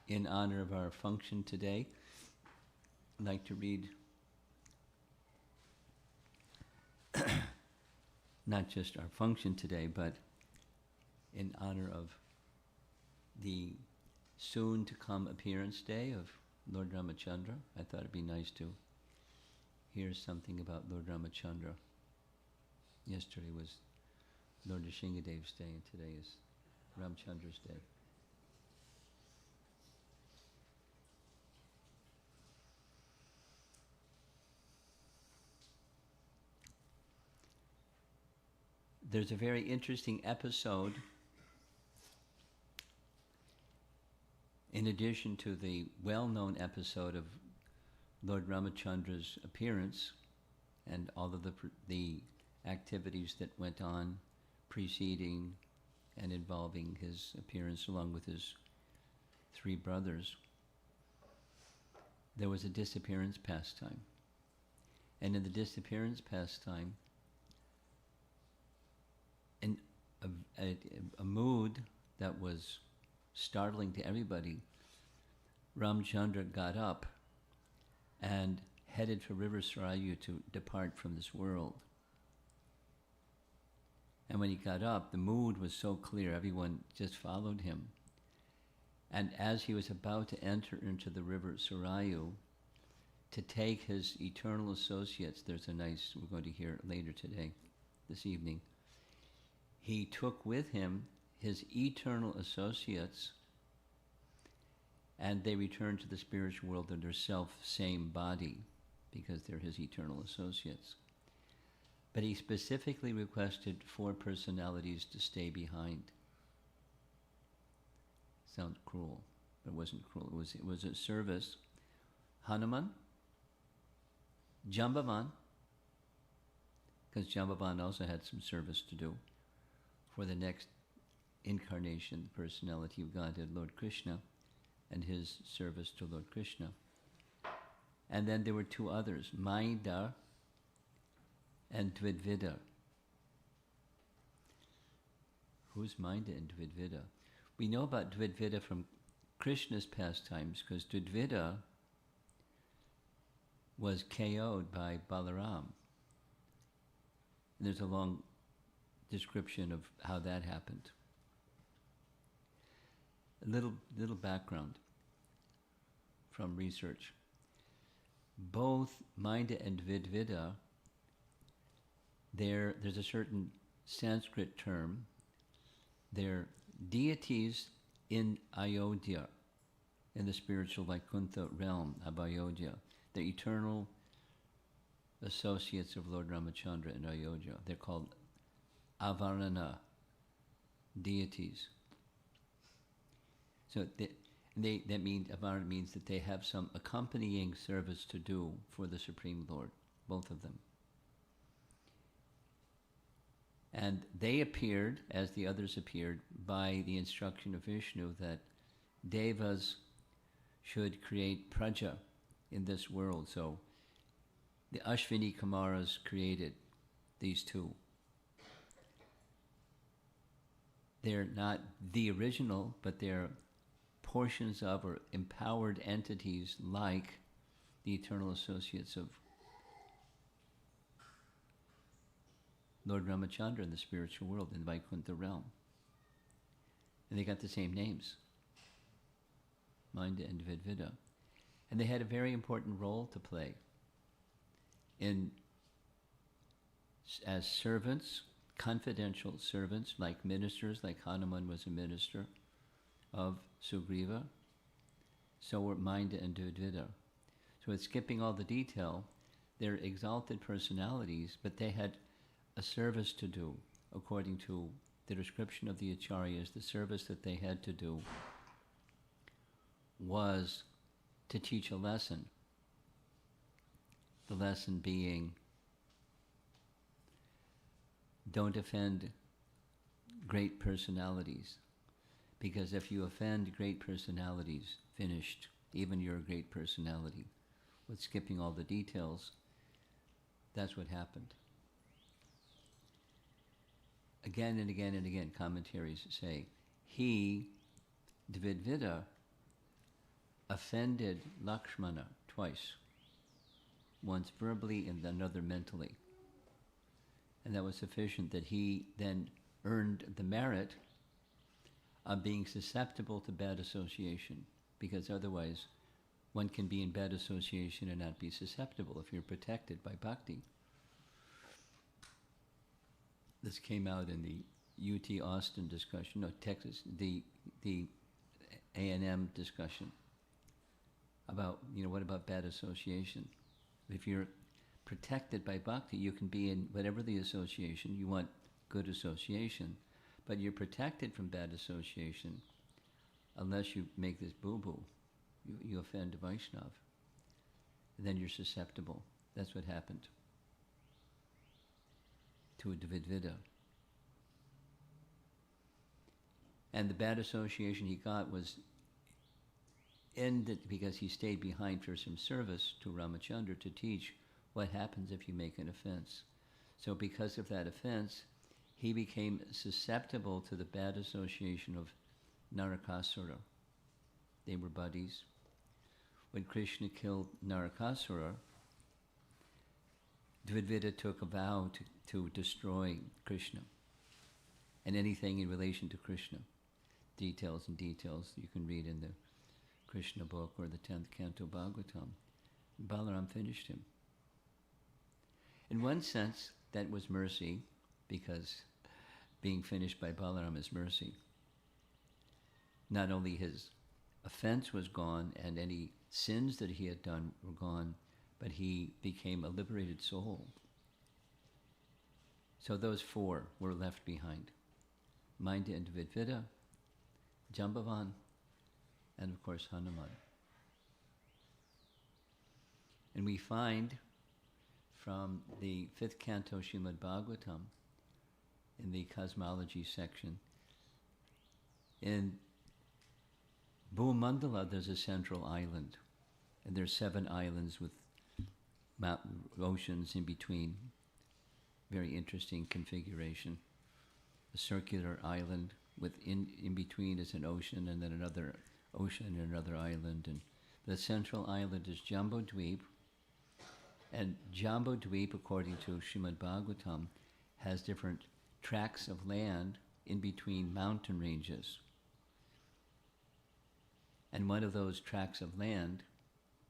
In honor of our function today, I'd like to read not just our function today, but in honor of the soon-to-come appearance day of Lord Rama Candra. I thought it'd be nice to hear something about Lord Rama Candra. Yesterday was Lord Nrsingadev's day, and today is Ramchandra's day. There's a very interesting episode, in addition to the well-known episode of Lord Ramachandra's appearance and all of the activities that went on preceding and involving his appearance along with his three brothers. There was a disappearance pastime. And in the disappearance pastime, in a mood that was startling to everybody, Ramchandra got up and headed for River Sarayu to depart from this world. And when he got up, the mood was so clear, everyone just followed him. And as he was about to enter into the River Sarayu to take his eternal associates, there's a nice, we're going to hear it later today, this evening, he took with him his eternal associates, and they returned to the spiritual world in their self-same body, because they're his eternal associates. But he specifically requested 4 personalities to stay behind. Sounds cruel, but it wasn't cruel. It was a service. Hanuman, Jambavan, because Jambavan also had some service to do for the next incarnation, the personality of Godhead, Lord Krishna, and his service to Lord Krishna. And then there were 2 others, Maida and Dvidvida. Who's Maida and Dvidvida? We know about Dvidvida from Krishna's pastimes, because Dvidvida was KO'd by Balaram. And there's a long description of how that happened. A little background from research. Both Maida and Dvidvida, there's a certain Sanskrit term. They're deities in Ayodhya, in the spiritual Vaikuntha realm of Ayodhya. They're eternal associates of Lord Ramachandra in Ayodhya. They're called Avarana deities. So that means, Avarana means that they have some accompanying service to do for the Supreme Lord, both of them. And they appeared, as the others appeared, by the instruction of Vishnu that Devas should create praja in this world. So the Ashvini Kumaras created these 2. They're not the original, but they're portions of or empowered entities like the eternal associates of Lord Ramachandra in the spiritual world, in the Vaikuntha realm. And they got the same names, Maida and Dvidvida. And they had a very important role to play as servants, confidential servants, like ministers, like Hanuman was a minister of Sugriva. So were Maida and Dvidvida. So it's skipping all the detail. They're exalted personalities, but they had a service to do, according to the description of the Acharyas. The service that they had to do was to teach a lesson. The lesson being, don't offend great personalities, because if you offend great personalities, finished, even you're a great personality. With skipping all the details, that's what happened. Again and again and again, commentaries say, he, Dvidvida, offended Lakshmana twice, once verbally and another mentally. And that was sufficient that he then earned the merit of being susceptible to bad association, because otherwise one can be in bad association and not be susceptible if you're protected by bhakti. This came out in the UT Austin discussion, no, Texas, the A&M discussion about, what about bad association? If you're protected by bhakti, you can be in whatever the association, you want good association, but you're protected from bad association unless you make this boo-boo. You offend Vaishnav. Then you're susceptible. That's what happened to a Dvidvida. And the bad association he got was ended because he stayed behind for some service to Ramachandra to teach what happens if you make an offense. So because of that offense, he became susceptible to the bad association of Narakasura. They were buddies. When Krishna killed Narakasura, Dvidvida took a vow to destroy Krishna and anything in relation to Krishna. Details you can read in the Krishna book or the 10th canto Bhagavatam. Balaram finished him. In one sense, that was mercy, because being finished by Balaram is mercy. Not only his offense was gone and any sins that he had done were gone, but he became a liberated soul. So those four were left behind. Minda and Dvidvida, Jambavan, and of course Hanuman. And we find from the 5th canto Srimad Bhagavatam, in the cosmology section, in Bhumandala there's a central island, and there's 7 islands with oceans in between. Very interesting configuration. A circular island with in between is an ocean, and then another ocean and another island. And the central island is Jambudvip. And Jambudvip, according to Srimad Bhagavatam, has different tracts of land in between mountain ranges. And one of those tracts of land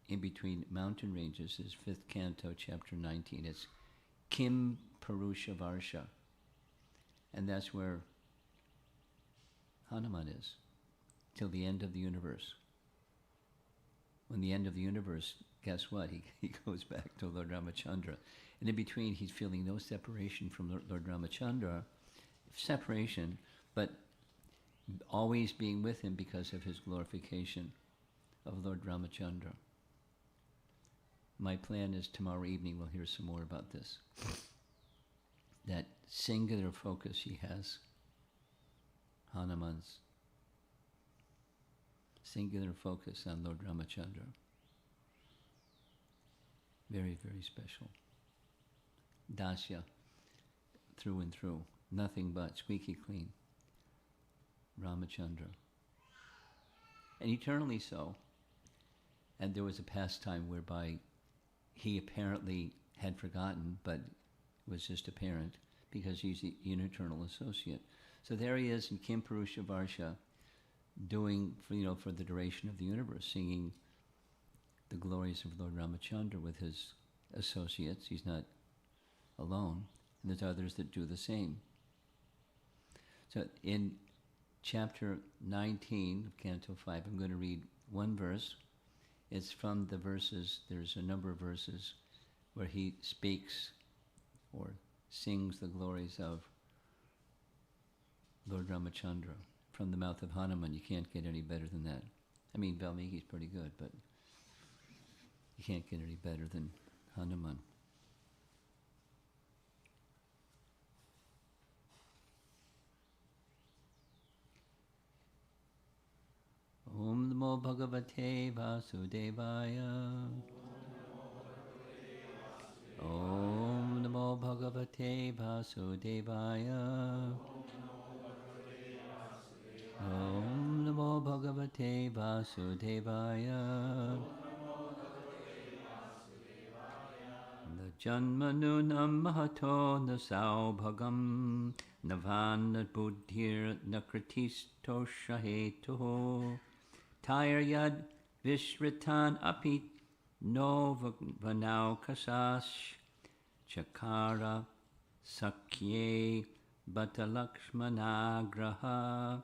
in between mountain ranges is 5th canto, chapter 19. It's Kim Purusha Varsha. And that's where Hanuman is, till the end of the universe. When the end of the universe, guess what? He goes back to Lord Ramachandra. And in between, he's feeling no separation from Lord Ramachandra. Separation, but always being with him because of his glorification of Lord Ramachandra. My plan is tomorrow evening we'll hear some more about this. That singular focus he has, Hanuman's singular focus on Lord Ramachandra. Very, very special. Dasya, through and through. Nothing but squeaky clean. Ramachandra. And eternally so. And there was a pastime whereby he apparently had forgotten, but was just apparent, because he's an eternal associate. So there he is in Kim Purusha Varsha, doing, for the duration of the universe, singing the glories of Lord Ramachandra with his associates. He's not alone. And there's others that do the same. So in chapter 19 of Canto 5, I'm going to read one verse. It's from the verses, there's a number of verses where he speaks or sings the glories of Lord Ramachandra from the mouth of Hanuman. You can't get any better than that. I mean, Valmiki's pretty good, but you can't get any better than Hanuman. Om Namo Bhagavate Vasudevaya. Om Namo Bhagavate Vasudevaya. Om Namo Bhagavate Bhagavate Vasudevaya. The Janmanunam Mahato Nasau Bhagam Navan Buddhir Nakritisto Shaheto Tayar Vishritan Apit No Vanau Kasash Chakara Sakye Batalakshmanagraha.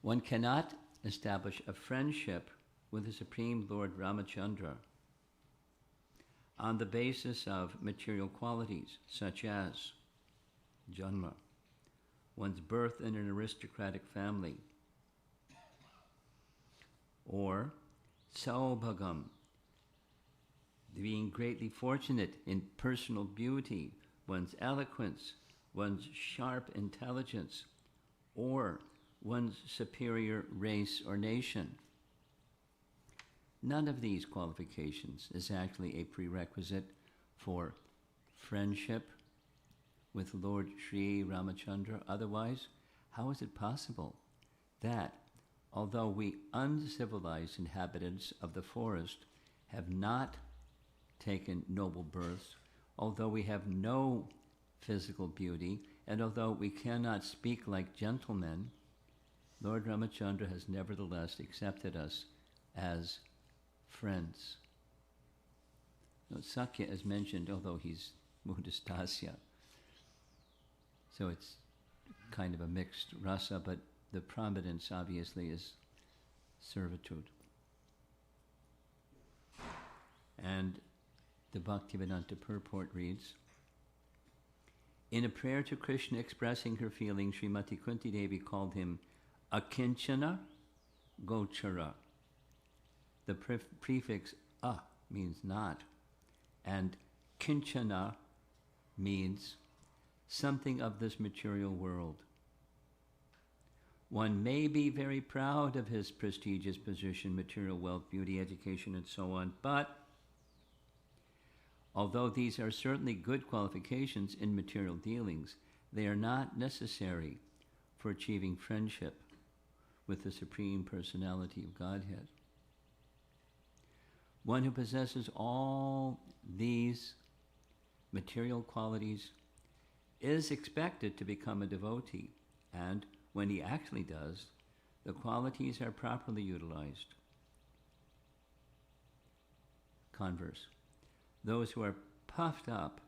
One cannot establish a friendship with the Supreme Lord Rama Candra on the basis of material qualities such as Janma, one's birth in an aristocratic family, or Saubhagam, being greatly fortunate in personal beauty, one's eloquence, one's sharp intelligence, or one's superior race or nation. None of these qualifications is actually a prerequisite for friendship with Lord Sri Ramachandra. Otherwise, how is it possible that, although we uncivilized inhabitants of the forest have not taken noble births, although we have no physical beauty, and although we cannot speak like gentlemen, Lord Ramachandra has nevertheless accepted us as friends. Now, Sakya is mentioned, although he's Mudastasya. So it's kind of a mixed rasa, but the prominence obviously is servitude. And the Bhaktivedanta purport reads, in a prayer to Krishna expressing her feelings, Srimati Kunti Devi called him Akinchana Gochara. The prefix a means not, and kinchana means something of this material world. One may be very proud of his prestigious position, material wealth, beauty, education, and so on, but although these are certainly good qualifications in material dealings, they are not necessary for achieving friendship with the Supreme Personality of Godhead. One who possesses all these material qualities is expected to become a devotee, and when he actually does, the qualities are properly utilized. Converse, those who are puffed up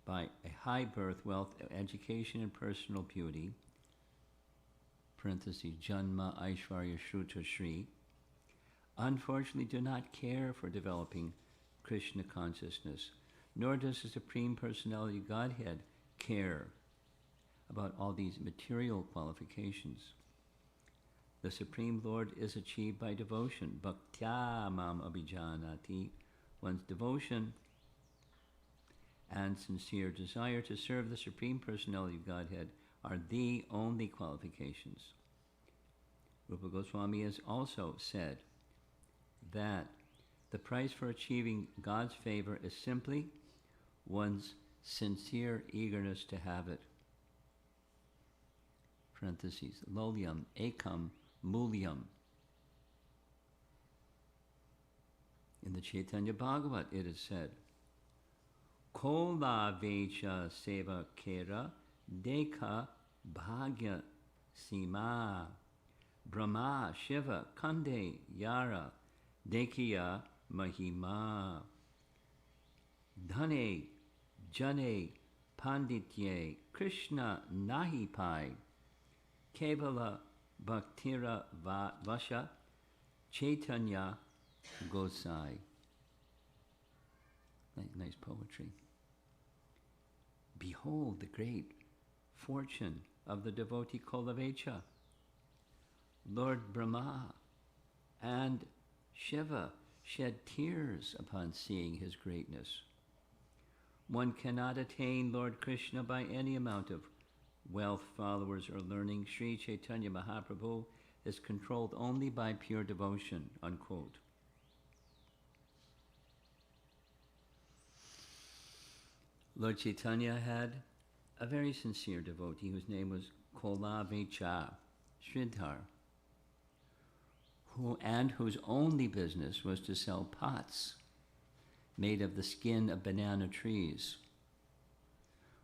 by a high birth, wealth, education, and personal beauty, parentheses, Janma, Aishvarya, Shruta, Shri, unfortunately do not care for developing Krishna consciousness, nor does the Supreme Personality of Godhead care about all these material qualifications. The Supreme Lord is achieved by devotion. Bhaktya mam abhijanati. One's devotion and sincere desire to serve the Supreme Personality of Godhead are the only qualifications. Rupa Goswami has also said that the price for achieving God's favor is simply one's sincere eagerness to have it. Parentheses, lolyam ekam mulyam. In the Chaitanya Bhagavat it is said, Kola vecha seva kera deka bhagya sima Brahma Shiva Kande Yara Dekiya Mahima Dhane Jane Panditye Krishna Nahi Pai Kevala Bhaktira Vasha Chaitanya Gosai. Nice poetry. Behold the great fortune of the devotee Kolavecha. Lord Brahma and Shiva shed tears upon seeing his greatness. One cannot attain Lord Krishna by any amount of wealth, followers, or learning. Sri Chaitanya Mahaprabhu is controlled only by pure devotion, unquote. Lord Chaitanya had a very sincere devotee whose name was Kolavecha. Sridhar, whose only business was to sell pots made of the skin of banana trees.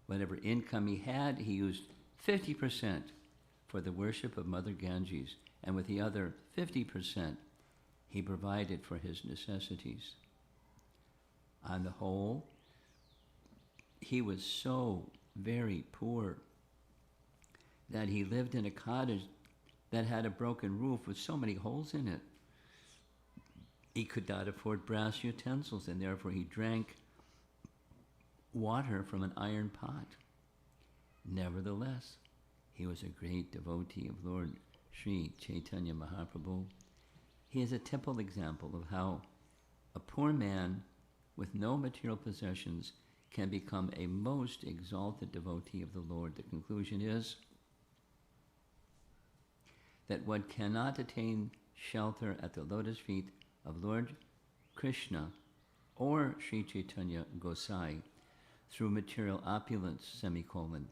Whatever income he had, he used 50% for the worship of Mother Ganges, and with the other 50%, he provided for his necessities. On the whole, he was so very poor that he lived in a cottage that had a broken roof with so many holes in it. He could not afford brass utensils, and therefore he drank water from an iron pot. Nevertheless, he was a great devotee of Lord Sri Chaitanya Mahaprabhu. He is a typical example of how a poor man with no material possessions can become a most exalted devotee of the Lord. The conclusion is that one cannot attain shelter at the lotus feet of Lord Krishna or Sri Chaitanya Gosai through material opulence, semicolon.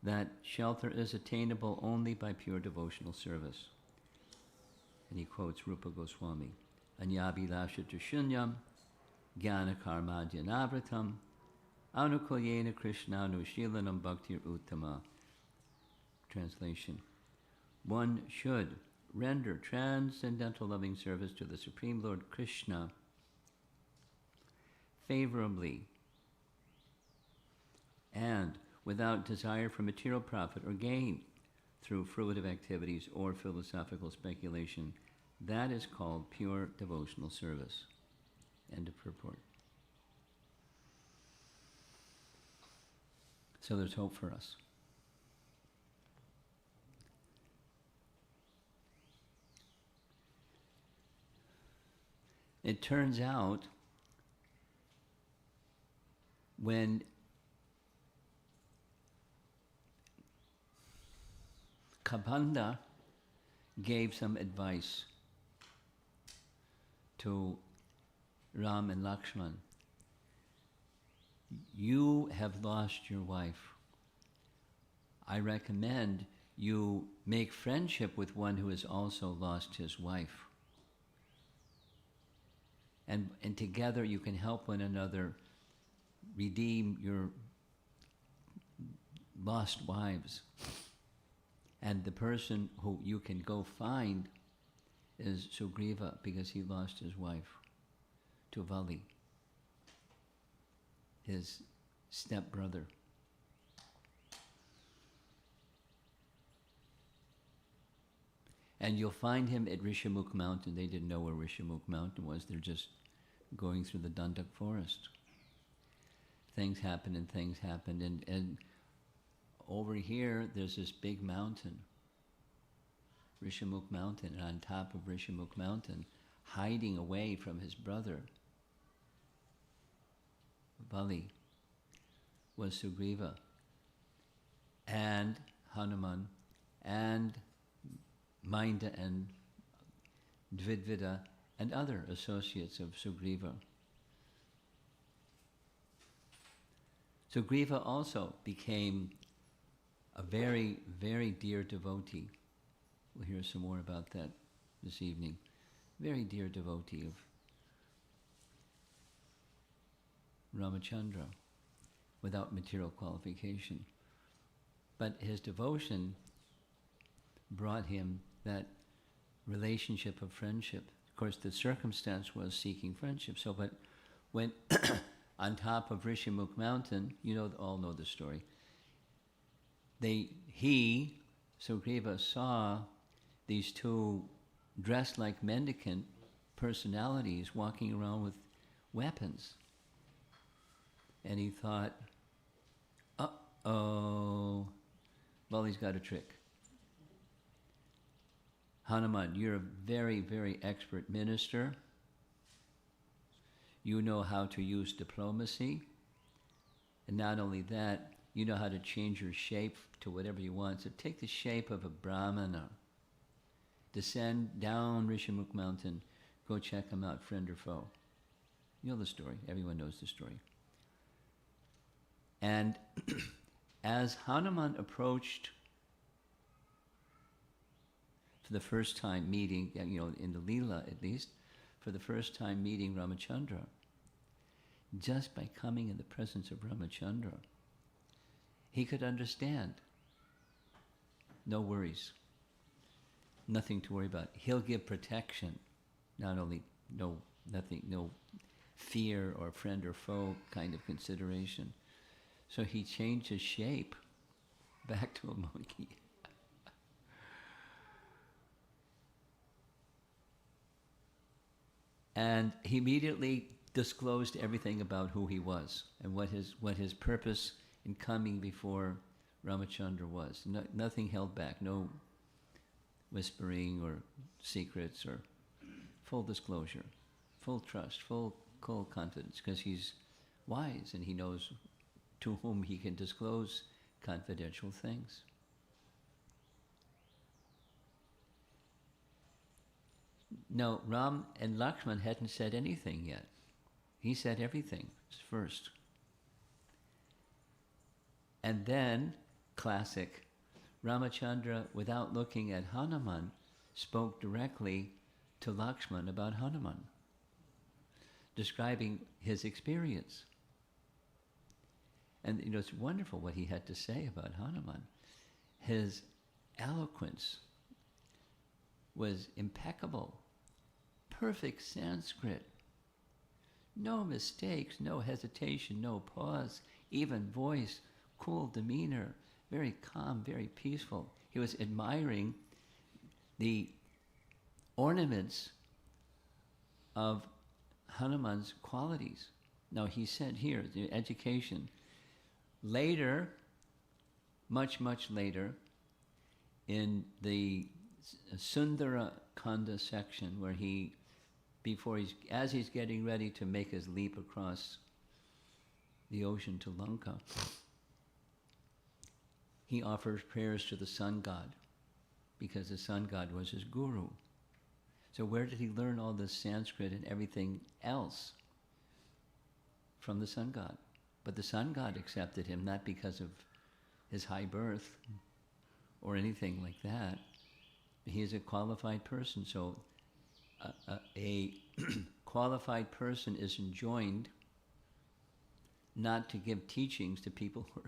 That shelter is attainable only by pure devotional service. And he quotes Rupa Goswami, Anyabhilasha shunyam, jnana karma dyanavratam, anukulyena krishna nushilanam bhaktir uttama. Translation: one should render transcendental loving service to the Supreme Lord Krishna favorably and without desire for material profit or gain through fruitive activities or philosophical speculation. That is called pure devotional service. End of purport. So there's hope for us. It turns out when Kabanda gave some advice to Ram and Lakshman, you have lost your wife. I recommend you make friendship with one who has also lost his wife. And together you can help one another redeem your lost wives. And the person who you can go find is Sugriva, because he lost his wife to Vali, his stepbrother. And you'll find him at Rishamukh Mountain. They didn't know where Rishamukh Mountain was. They're just going through the Dandak forest. Things happened and things happened. And over here, there's this big mountain, Rishamukh Mountain. And on top of Rishamukh Mountain, hiding away from his brother, Bali, was Sugriva and Hanuman and Mainda and Dvidvida and other associates of Sugriva. Sugriva also became a very, very dear devotee. We'll hear some more about that this evening. Very dear devotee of Rama Candra, without material qualification. But his devotion brought him that relationship of friendship. Of course, the circumstance was seeking friendship. So, but when on top of Rishamukh Mountain, all know the story. Sugriva saw these two dressed like mendicant personalities walking around with weapons. And he thought, uh-oh, Bali's got a trick. Hanuman, you're a very, very expert minister. You know how to use diplomacy. And not only that, you know how to change your shape to whatever you want. So take the shape of a brahmana. Descend down Rishamukh Mountain. Go check him out, friend or foe. You know the story. Everyone knows the story. And as Hanuman approached for the first time meeting, in the Leela at least, for the first time meeting Ramachandra, just by coming in the presence of Ramachandra, he could understand. No worries. Nothing to worry about. He'll give protection. Not only no fear or friend or foe kind of consideration. So he changed his shape back to a monkey. And he immediately disclosed everything about who he was and what his purpose in coming before Ramachandra was. Nothing held back, no whispering or secrets, or full disclosure, full trust, full confidence, because he's wise and he knows to whom he can disclose confidential things. No, Ram and Lakshman hadn't said anything yet. He said everything first. And then, classic, Ramachandra, without looking at Hanuman, spoke directly to Lakshman about Hanuman, describing his experience. And it's wonderful what he had to say about Hanuman. His eloquence was impeccable, perfect Sanskrit, no mistakes, no hesitation, no pause, even voice, cool demeanor, very calm, very peaceful. He was admiring the ornaments of Hanuman's qualities. Now he said here, the education. Later, much later, in the Sundara Kanda section, where as he's getting ready to make his leap across the ocean to Lanka, he offers prayers to the sun god, because the sun god was his guru. So where did he learn all this Sanskrit and everything else? From the sun god. But the sun god accepted him, not because of his high birth or anything like that. He is a qualified person, so a qualified person is enjoined not to give teachings to people who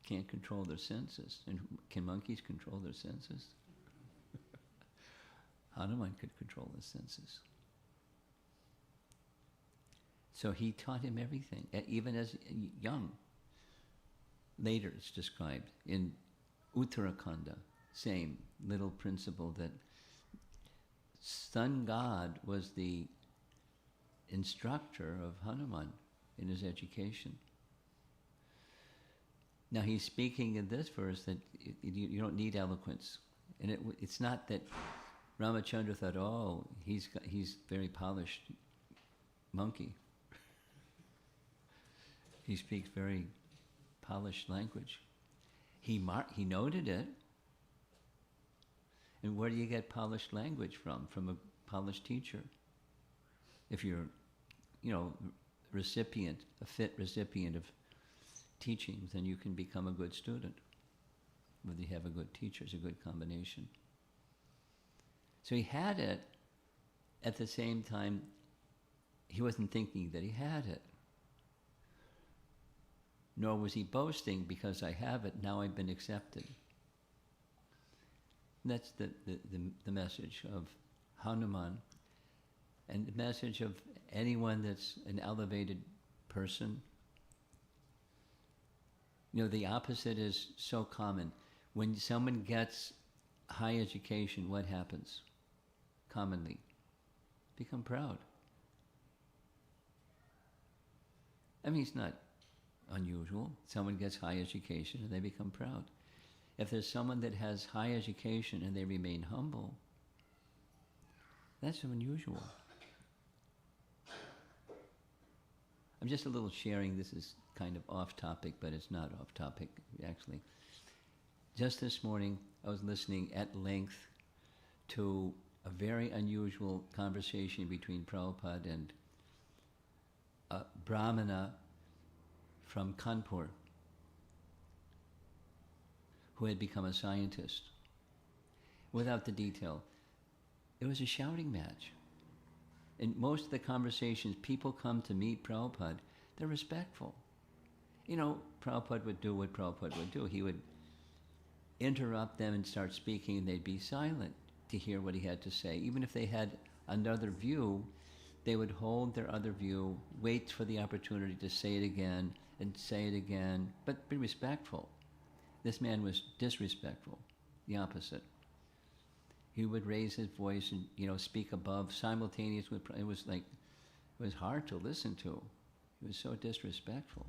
can't control their senses. And can monkeys control their senses? Hanuman could control his senses. So he taught him everything, even as young. Later it's described in Uttarakhanda, same little principle, that sun god was the instructor of Hanuman in his education. Now he's speaking in this verse that you don't need eloquence. And it's not that Ramachandra thought, oh, he's very polished monkey. He speaks very polished language. He noted it. And where do you get polished language from? From a polished teacher. If you're, a fit recipient of teachings, then you can become a good student. Whether you have a good teacher, it's a good combination. So he had it. At the same time, he wasn't thinking that he had it. Nor was he boasting, because I have it, now I've been accepted. That's the message of Hanuman, and the message of anyone that's an elevated person. The opposite is so common. When someone gets high education, what happens? Commonly, become proud. I mean, it's not unusual. Someone gets high education and they become proud. If there's someone that has high education and they remain humble, that's unusual. I'm just a little sharing, this is kind of off topic, but it's not off topic, actually. Just this morning, I was listening at length to a very unusual conversation between Prabhupada and a Brahmana from Kanpur, who had become a scientist. Without the detail, It was a shouting match. In most of the conversations, people come to meet Prabhupada, they're respectful. You know, Prabhupada would do what Prabhupada would do. He would interrupt them and start speaking, and they'd be silent to hear what he had to say. Even if they had another view, they would hold their other view, wait for the opportunity to say it again, but be respectful. This man was disrespectful, the opposite. He would raise his voice and, speak above, simultaneous with, it was hard to listen to. He was so disrespectful.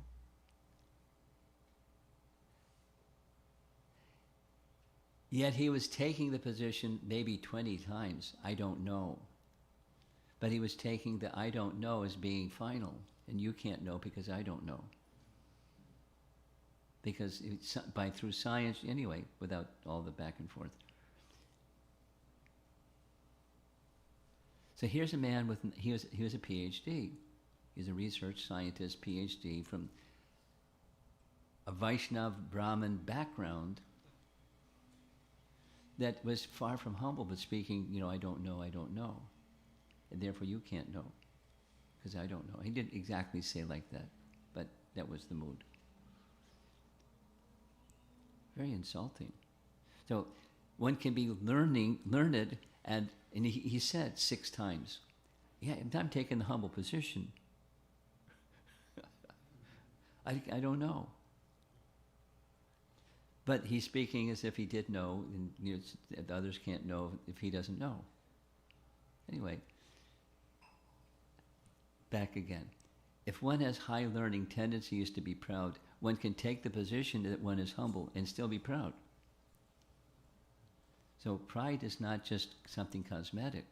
Yet he was taking the position maybe 20 times, I don't know. But he was taking the I don't know as being final. And you can't know because I don't know. Because it's through science, anyway, without all the back and forth. So here's a man he was a PhD. He's a research scientist, PhD, from a Vaishnav Brahmin background that was far from humble, but speaking, I don't know. And therefore you can't know, because I don't know. He didn't exactly say like that, but that was the mood. Very insulting. So one can be learned, and he said 6 times, yeah, I'm taking the humble position. I don't know. But he's speaking as if he did know, and the others can't know if he doesn't know. Anyway, back again. If one has high learning tendencies to be proud, one can take the position that one is humble and still be proud. So pride is not just something cosmetic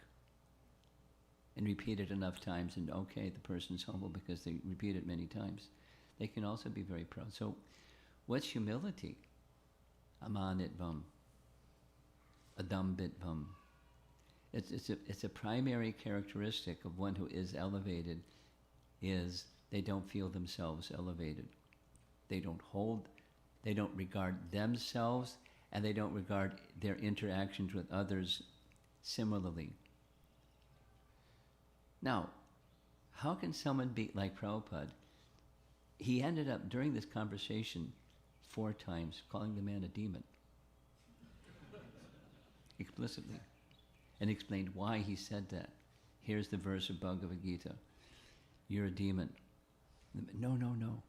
and repeat it enough times and okay, the person's humble because they repeat it many times. They can also be very proud. So what's humility? Amanitvam, adambitvam. It's a primary characteristic of one who is elevated, is they don't feel themselves elevated. They don't regard themselves, and they don't regard their interactions with others similarly. Now, how can someone be like Prabhupada? He ended up, during this conversation, 4 times calling the man a demon. Explicitly. And explained why he said that. Here's the verse of Bhagavad Gita. You're a demon. No.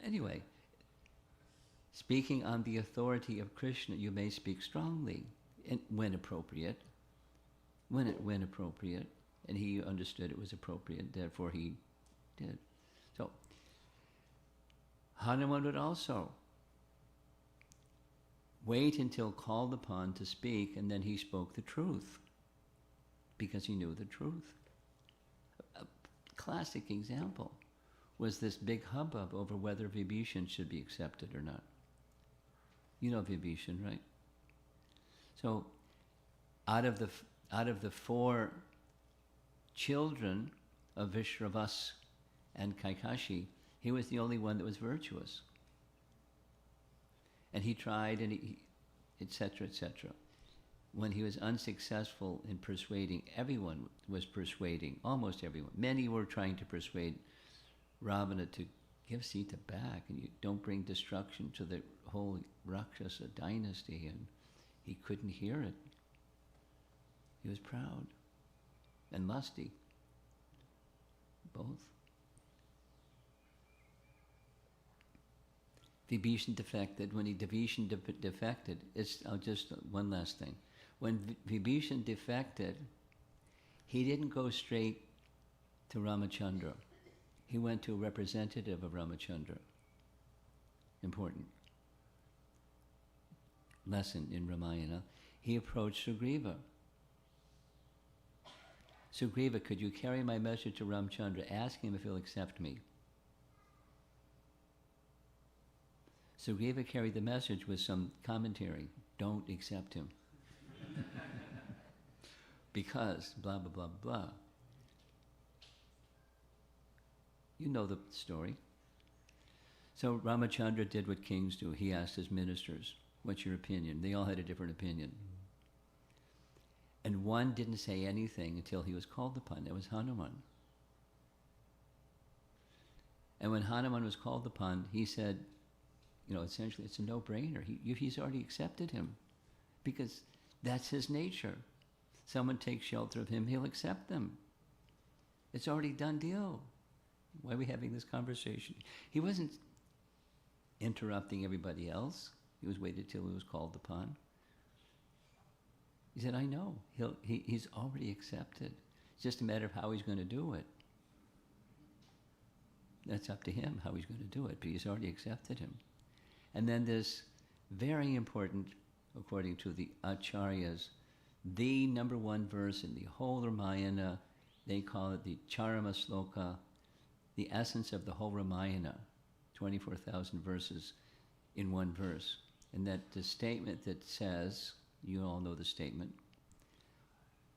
Anyway, speaking on the authority of Krishna, you may speak strongly, and when appropriate. When appropriate. And he understood it was appropriate, therefore he did. So, Hanuman would also wait until called upon to speak, and then he spoke the truth, because he knew the truth. A classic example was this big hubbub over whether Vibhishan should be accepted or not. You know Vibhishan, right? So, out of the 4 children of Vishravas and Kaikashi, he was the only one that was virtuous. And he tried, and etc., etc. When he was unsuccessful in persuading, everyone was persuading, almost everyone. Many were trying to persuade Ravana to give Sita back, and you don't bring destruction to the whole Rakshasa dynasty, and he couldn't hear it. He was proud and lusty, both. Vibhishan defected. When Vibhishan defected, just one last thing. When Vibhishan defected, he didn't go straight to Rama Candra. He went to a representative of Rama Candra. Important lesson in Ramayana. He approached Sugriva. Sugriva, could you carry my message to Ramchandra? Ask him if he'll accept me. Sugriva carried the message with some commentary. Don't accept him. Because blah, blah, blah, blah. You know the story. So Ramachandra did what kings do. He asked his ministers, what's your opinion? They all had a different opinion. And one didn't say anything until he was called upon. It was Hanuman. And when Hanuman was called upon, he said, essentially it's a no-brainer. He's already accepted him because that's his nature. Someone takes shelter of him, he'll accept them. It's already done deal. Why are we having this conversation? He wasn't interrupting everybody else. He was waited till he was called upon. He said, I know. He's already accepted. It's just a matter of how he's going to do it. That's up to him, how he's going to do it, but he's already accepted him. And then this very important, according to the Acharyas, the number one verse in the whole Ramayana, they call it the Charama Sloka, the essence of the whole Ramayana, 24,000 verses in one verse. And that the statement that says, you all know the statement,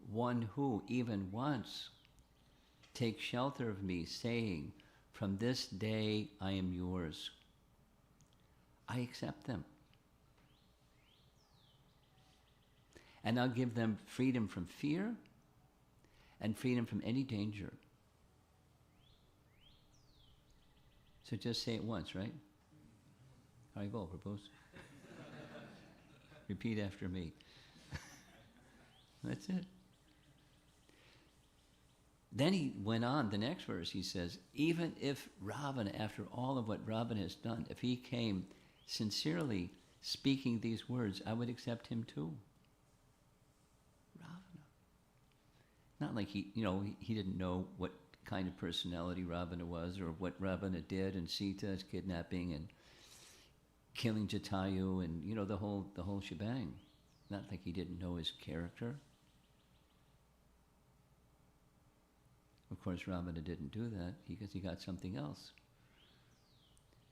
one who even once takes shelter of me, saying, from this day I am yours, I accept them. And I'll give them freedom from fear and freedom from any danger. So just say it once, right? Haribol, propose. Repeat after me. That's it. Then he went on, the next verse, he says, even if Ravana, after all of what Ravana has done, if he came sincerely speaking these words, I would accept him too. Ravana. Not like he didn't know what kind of personality Ravana was or what Ravana did and Sita's kidnapping and killing Jatayu and, the whole shebang. Not like he didn't know his character. Of course, Ravana didn't do that because he got something else.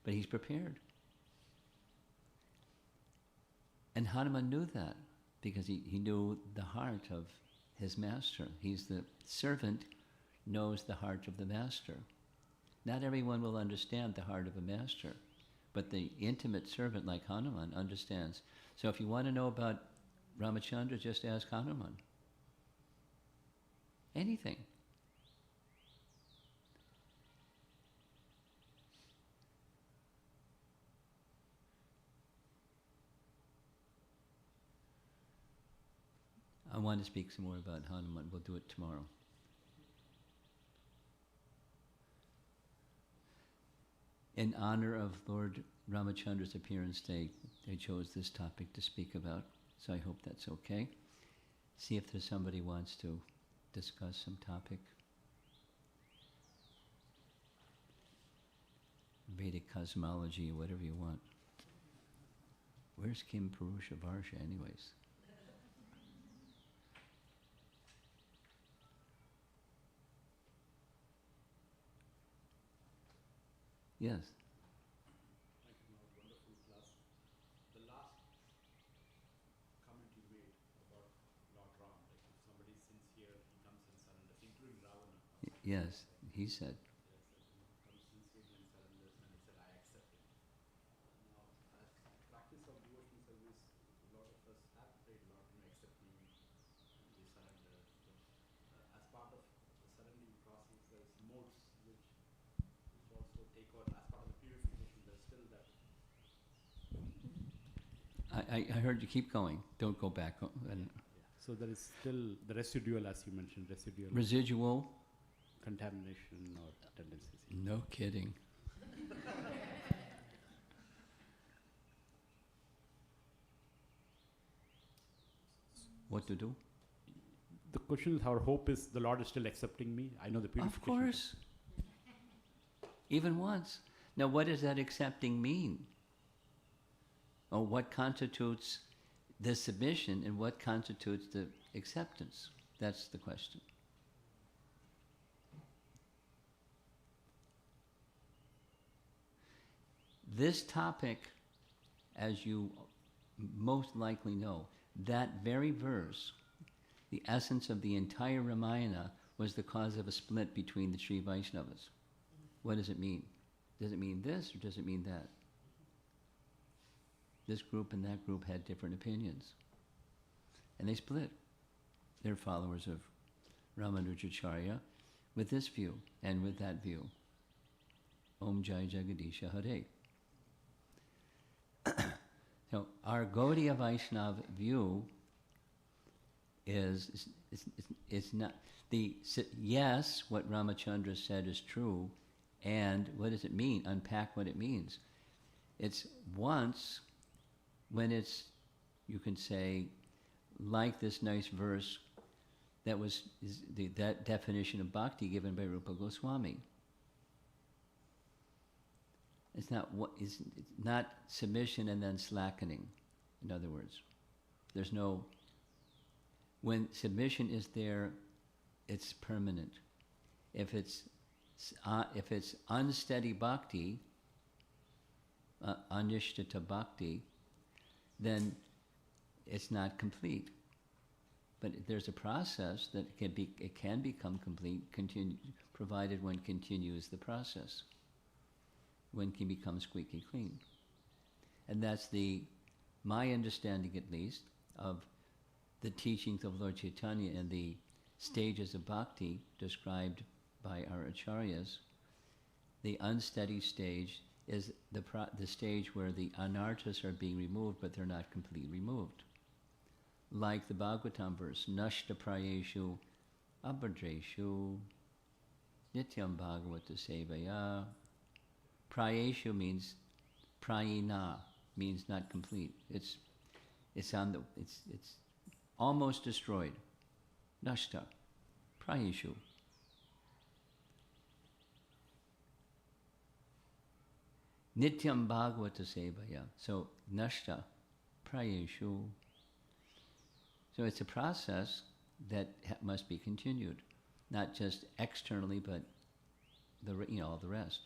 But he's prepared. And Hanuman knew that because he knew the heart of his master. He's the servant, knows the heart of the master. Not everyone will understand the heart of a master, but the intimate servant like Hanuman understands. So if you want to know about Ramachandra, just ask Hanuman. Anything. I want to speak some more about Hanuman. We'll do it tomorrow. In honor of Lord Ramachandra's appearance day, they chose this topic to speak about, so I hope that's okay. See if there's somebody who wants to discuss some topic. Vedic cosmology, whatever you want. Where's Kim Purusha Varsha anyways? Yes. Thank you, Manoj. Wonderful class. The last comment you made about Lord Ram, like if somebody sins here, he comes and surrenders, including Ravana. Yes, he said. Yes, comes sincerely and surrenders, and he said, I accept it. Now, as practice of devotional service, a lot of us have prayed, Lord, accept me, and we surrender. But as part of the surrendering process, there is modes which also take on, as part of the purification, there's still that. I heard you. Keep going. Don't go back. So there is still the residual, as you mentioned, Residual contamination or tendencies. No kidding. What to do? The question is, our hope is the Lord is still accepting me. I know the purification. Of course. Even once. Now, what does that accepting mean? Or what constitutes the submission and what constitutes the acceptance? That's the question. This topic, as you most likely know, that very verse, the essence of the entire Ramayana, was the cause of a split between the Sri Vaishnavas. What does it mean? Does it mean this or does it mean that? This group and that group had different opinions. And they split. they're followers of Ramanujacharya with this view and with that view. Om Jai Jagadisha Hare. So our Gaudiya Vaishnava view is not yes, what Ramachandra said is true, and what does it mean? Unpack what it means. It's once when it's, you can say, like this nice verse that was that definition of bhakti given by Rupa Goswami. It's not submission and then slackening. In other words, there's no. When submission is there, it's permanent. If it's unsteady bhakti, anishtita bhakti, then it's not complete. But there's a process that it can become complete, provided one continues the process. One can become squeaky clean. And that's my understanding at least, of the teachings of Lord Chaitanya and the stages of bhakti described by our acharyas. The unsteady stage is the stage where the anarthas are being removed, but they're not completely removed. Like the Bhagavatam verse, Nashta prayeshu abhadreshu nityam bhagavata sevaya. Prayeshu means prayina, means not complete. It's almost destroyed. Nashta, prayeshu. Nityam bhagavata sevaya. So nashta, prayeshu. So it's a process that must be continued, not just externally, but all the rest.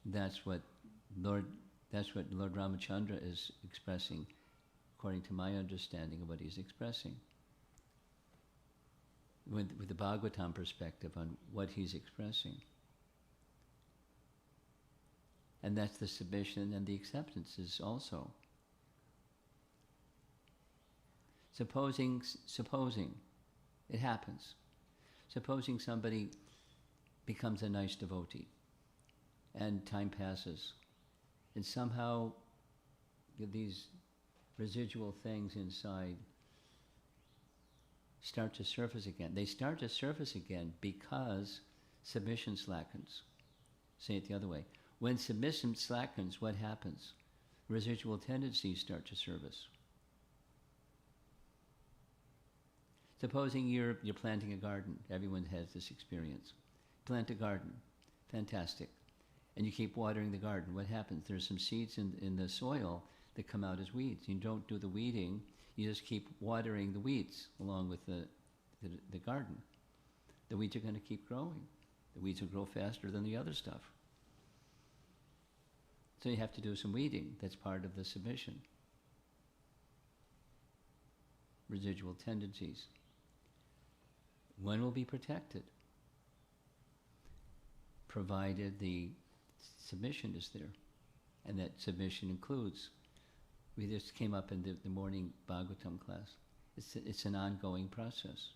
That's what Lord Ramachandra is expressing, according to my understanding of what he's expressing, with the Bhagavatam perspective on what he's expressing. And that's the submission and the acceptances also. Supposing it happens. Supposing somebody becomes a nice devotee, and time passes, and somehow these residual things inside start to surface again. They start to surface again because submission slackens. Say it the other way. When submission slackens, what happens? Residual tendencies start to surface. Supposing you're planting a garden. Everyone has this experience. Plant a garden. Fantastic. And you keep watering the garden. What happens? There's some seeds in the soil that come out as weeds. You don't do the weeding. You just keep watering the weeds along with the garden. The weeds are going to keep growing. The weeds will grow faster than the other stuff. So you have to do some weeding. That's part of the submission. Residual tendencies. One will be protected, provided the submission is there. And that submission includes, we just came up in the morning Bhagavatam class, it's an ongoing process.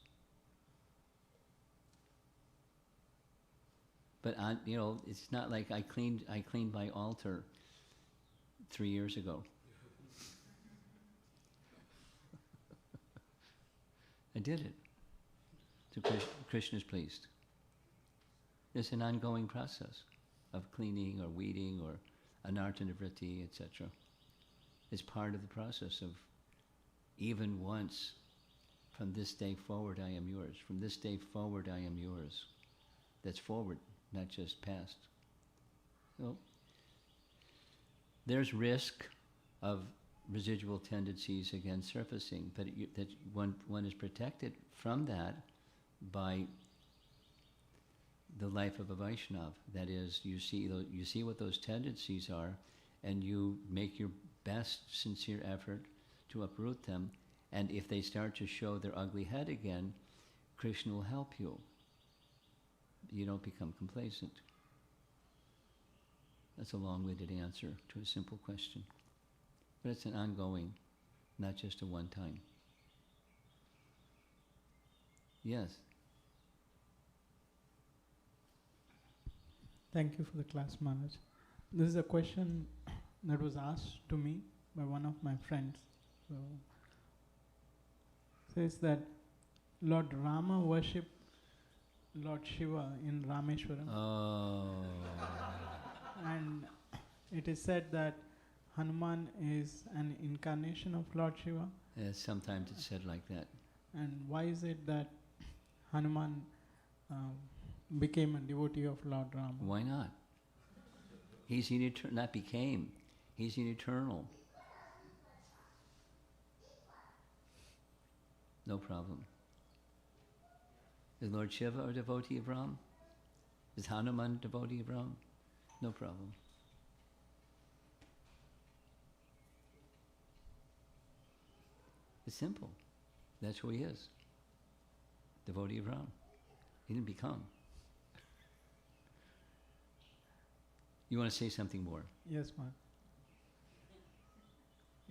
But it's not like I cleaned my altar 3 years ago. I did it. So Krishna is pleased. It's an ongoing process of cleaning or weeding or anartha-nivritti, etc. It's part of the process of even once, from this day forward I am yours. From this day forward I am yours. That's forward, not just past. So there's risk of residual tendencies again surfacing, but that one is protected from that by the life of a Vaishnava. That is, you see what those tendencies are, and you make your best sincere effort to uproot them. And if they start to show their ugly head again, Krishna will help you. You don't become complacent. That's a long-winded answer to a simple question. But it's an ongoing, not just a one-time. Yes. Thank you for the class, Maharaj. This is a question that was asked to me by one of my friends. So, says that Lord Rama worshipped Lord Shiva in Rameshwaram, Oh. and it is said that Hanuman is an incarnation of Lord Shiva. Yes, sometimes it's said like that. And why is it that Hanuman became a devotee of Lord Rama? Why not? He's an not became. He's an eternal. No problem. Is Lord Shiva a devotee of Ram? Is Hanuman a devotee of Ram? No problem. It's simple. That's who he is. Devotee of Ram. He didn't become. You want to say something more? Yes, ma'am.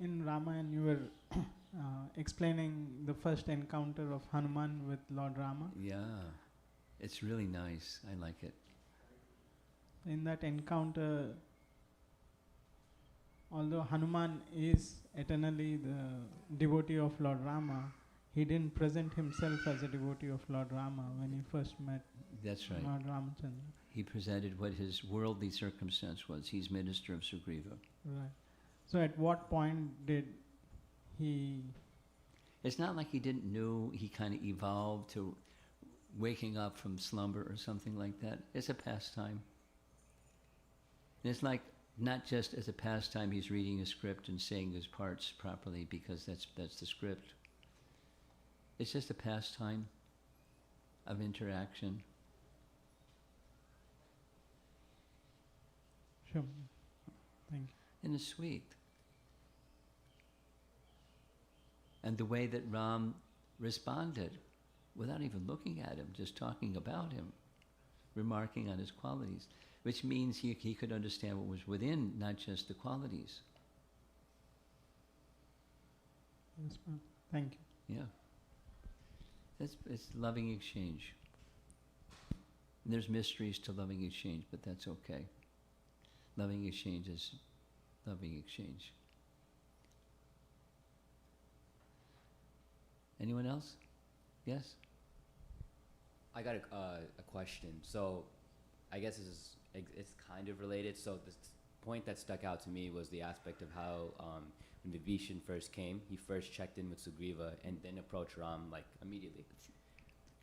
In Ramayana, you were explaining the first encounter of Hanuman with Lord Rama. Yeah. It's really nice. I like it. In that encounter, although Hanuman is eternally the devotee of Lord Rama, he didn't present himself as a devotee of Lord Rama when he first met That's right. Lord Ramacandra. He presented what his worldly circumstance was. He's minister of Sugriva. Right. So at what point did he... It's not like he didn't know. He kind of evolved to waking up from slumber or something like that. It's a pastime. And it's like not just as a pastime he's reading a script and saying his parts properly because that's the script. It's just a pastime of interaction. Sure. Thank you. And it's sweet. And the way that Ram responded, without even looking at him, just talking about him, remarking on his qualities, which means he could understand what was within, not just the qualities. Yes, ma'am. Thank you. Yeah. It's loving exchange. And there's mysteries to loving exchange, but that's okay. Loving exchange is loving exchange. Anyone else? Yes? I got a question. So I guess it's kind of related. So the point that stuck out to me was the aspect of how when Vibhishan first came, he first checked in with Sugriva and then approached Ram like immediately.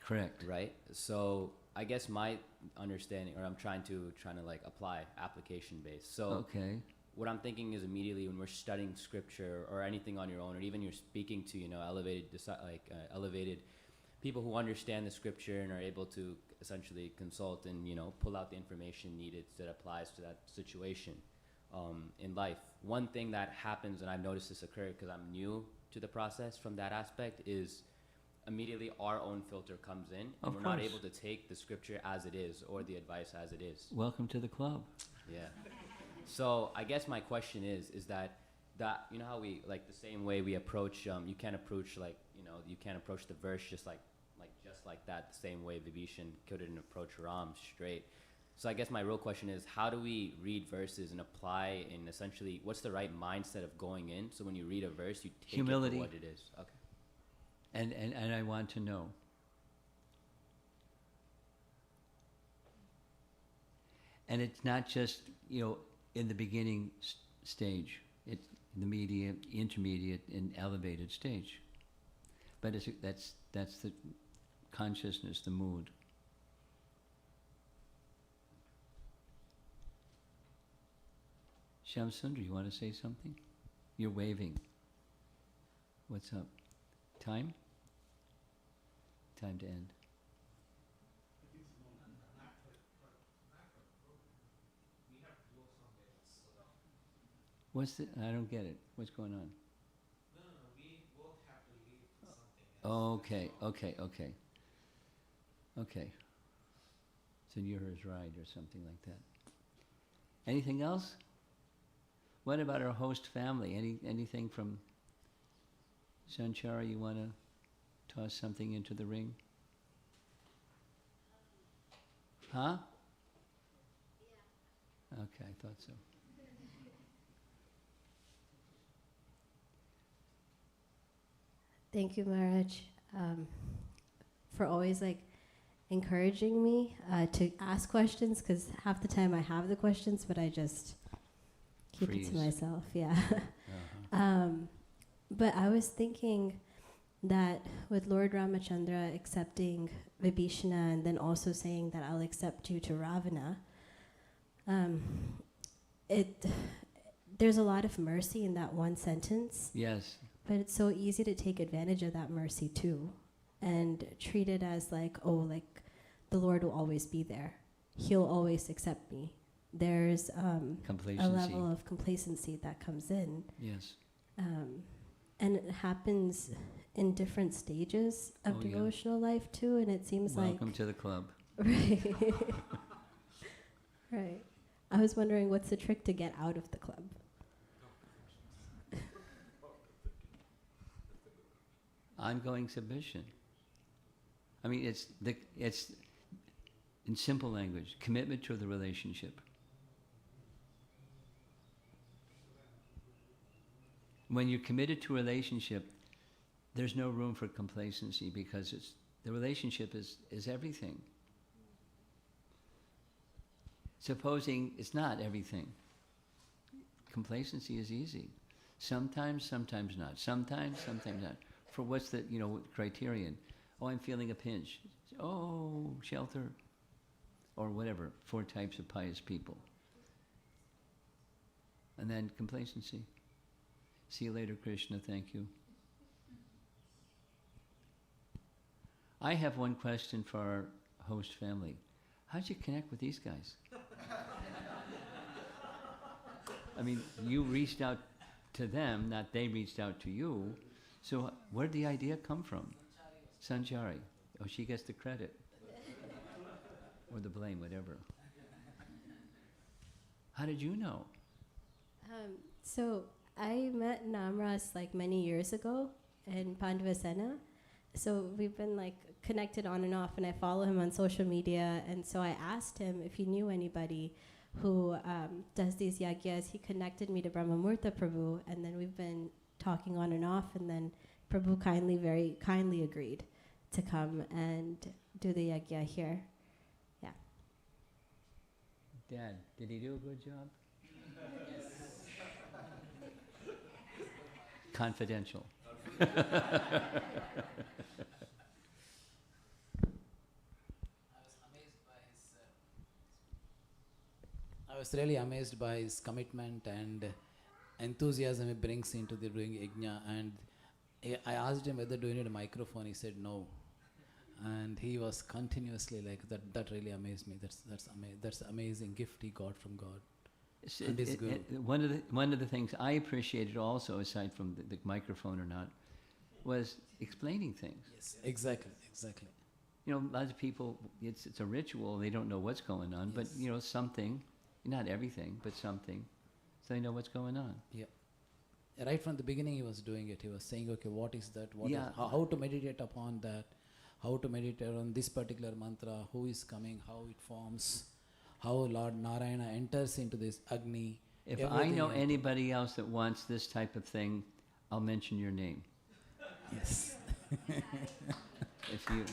Correct. Right? So I guess my understanding, or I'm trying to like apply application based. So Okay. what I'm thinking is immediately when we're studying scripture or anything on your own, or even you're speaking to elevated people who understand the scripture and are able to essentially consult and pull out the information needed that applies to that situation in life. One thing that happens, and I've noticed this occur because I'm new to the process from that aspect, is immediately our own filter comes in, and Of we're not course. able to take the scripture as it is or the advice as it is. Welcome to the club. Yeah. So I guess my question is that you know how we like the same way we approach you can't approach you can't approach the verse just like that the same way Vibhishan couldn't approach Ram straight. So I guess my real question is, how do we read verses and apply, and essentially what's the right mindset of going in so when you read a verse you take Humility. it for what it is? Okay. And I want to know. And it's not just, in the beginning stage. It's the medium, intermediate, and elevated stage. But that's the consciousness, the mood. Shamsundar, you want to say something? You're waving. What's up? Time? Time to end. What's the? I don't get it. What's going on? No, we both have to leave for something else. Okay. So you're his ride or something like that. Anything else? What about our host family? Anything from Sanchara you want to toss something into the ring? Huh? Okay, I thought so. Thank you, Maharaj, for always like encouraging me to ask questions, because half the time I have the questions, but I just keep it to Freeze. myself. Yeah. Uh-huh. But I was thinking that with Lord Ramachandra accepting Vibhishana and then also saying that I'll accept you to Ravana, it there's a lot of mercy in that one sentence. Yes. But it's so easy to take advantage of that mercy too, and treat it as like, oh, like the Lord will always be there. He'll always accept me. There's a Complacency. level of complacency that comes in. Yes. And it happens in different stages of Oh, yeah. devotional life too, and it seems Welcome like... to the club. Right. Right. I was wondering, what's the trick to get out of the club? Ongoing submission. I mean, it's in simple language, commitment to the relationship. When you're committed to a relationship, there's no room for complacency, because the relationship is everything. Supposing it's not everything, complacency is easy. Sometimes not. Sometimes not. For what's the criterion? Oh, I'm feeling a pinch. Oh, shelter, or whatever. 4 types of pious people. And then complacency. See you later, Krishna. Thank you. I have one question for our host family. How'd you connect with these guys? I mean, you reached out to them, not they reached out to you. So where'd the idea come from? Sanchari. Oh, she gets the credit. Or the blame, whatever. How did you know? So I met Namras like many years ago in Pandavasena. So we've been like connected on and off, and I follow him on social media. And so I asked him if he knew anybody who does these yagyas. He connected me to Brahmamurta Prabhu, and then we've been talking on and off, and then Prabhu very kindly agreed to come and do the yagya here. Yeah. Dad, did he do a good job? Confidential. I was really amazed by his commitment and enthusiasm he brings into the doing yajna. And I asked him whether do you need a microphone. He said no, and he was continuously like that. That really amazed me. That's amazing gift he got from God. And his guru. One of the things I appreciated also, aside from the microphone or not, was explaining things. Yes, exactly. You know, lots of people, it's a ritual. They don't know what's going on, but something, not everything, but something, so they know what's going on. Yeah. Right from the beginning, he was doing it. He was saying, okay, what is that? How to meditate upon that? How to meditate on this particular mantra? Who is coming? How it forms? How Lord Narayana enters into this Agni. If I know anybody else that wants this type of thing, I'll mention your name. Yes. If you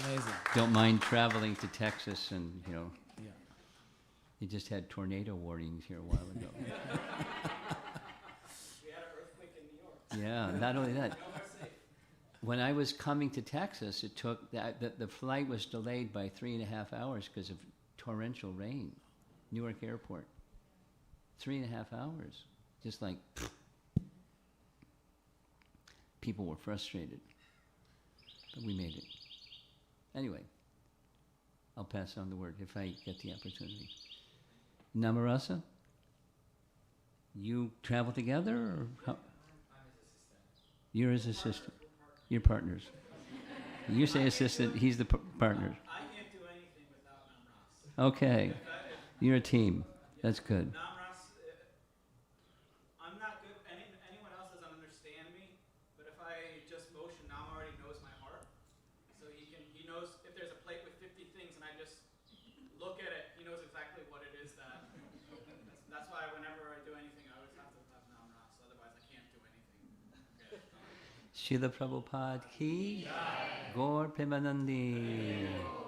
Amazing. don't mind traveling to Texas, and Yeah. you just had tornado warnings here a while ago. We had an earthquake in New York. Yeah, not only that. No more safe. When I was coming to Texas, it took the flight was delayed by 3.5 hours because of torrential rain. Newark Airport. 3.5 hours. Just like people were frustrated. But we made it. Anyway, I'll pass on the word if I get the opportunity. Namarasa? You travel together, or how? You're his assistant. You're partners. You say assistant, he's the partner. I can't do anything without Namras. Okay. You're a team. That's good. Namras, I'm not good. Anyone else doesn't understand me, but if I just motion, Nam already knows my heart. So he knows if there's a plate with 50 things and I just Srila Prabhupada ki, Gaur Premanandi.